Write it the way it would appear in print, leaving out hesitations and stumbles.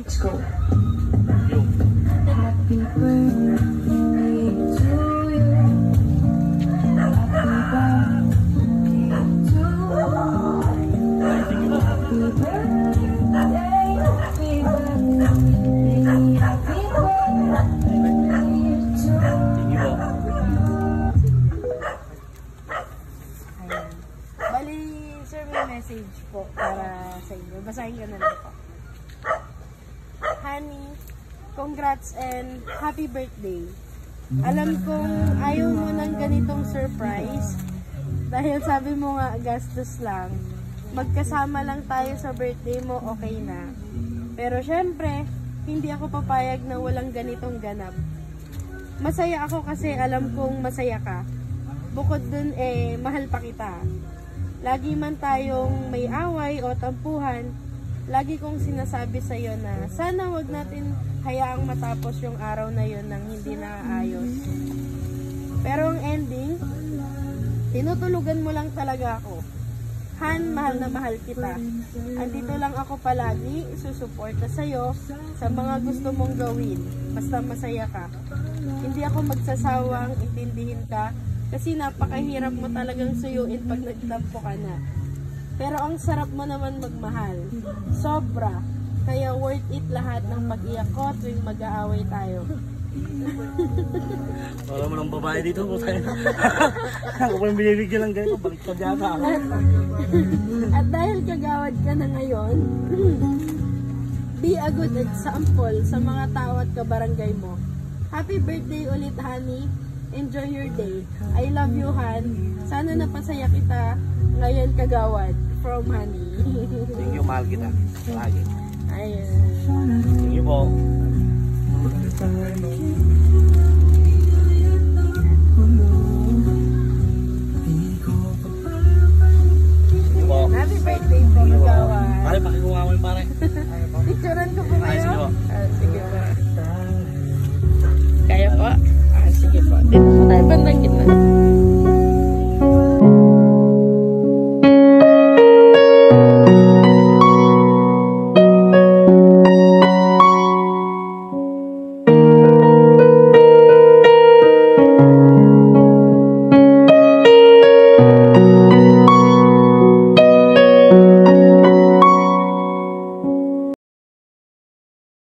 Let's go. Yung. Happy birthday to you. Happy birthday to you. Happy birthday, happy birthday, happy birthday to Sige po. Ayan. Bali, sir, may message po para sa inyo. Basahin ko na lang po. Honey, congrats and happy birthday. Alam kong ayaw mo ng ganitong surprise dahil sabi mo nga gastos lang. Magkasama lang tayo sa birthday mo, okay na. Pero syempre, hindi ako papayag na walang ganitong ganap. Masaya ako kasi alam kong masaya ka. Bukod dun mahal pa kita. Lagi man tayong may away o tampuhan, lagi kong sinasabi sa'yo na sana wag natin hayaang matapos yung araw na yun nang hindi naayos. Pero ang ending, tinutulugan mo lang talaga ako. Han, mahal na mahal kita. Andito lang ako palagi, susuporta sa'yo sa mga gusto mong gawin. Basta masaya ka. Hindi ako magsasawang intindihin ka kasi napakahirap mo talagang suyuin pag nagtampo ka na. Pero ang sarap mo naman magmahal. Sobra. Kaya worth it lahat ng pag-iyak ko tuwing mag-aaway tayo. Wala mo ng babae dito po tayo. Ako po yung binibigyan ng ganito. Balik ka dyan ako. At dahil kagawad ka na ngayon, be a good example sa mga tao at kabarangay mo. Happy birthday ulit, honey. Enjoy your day. I love you, Han. Sana napasaya kita ngayon, kagawad. From Honey. Thank you, mahal kita. Lagi. Ayun. Thank you po. you.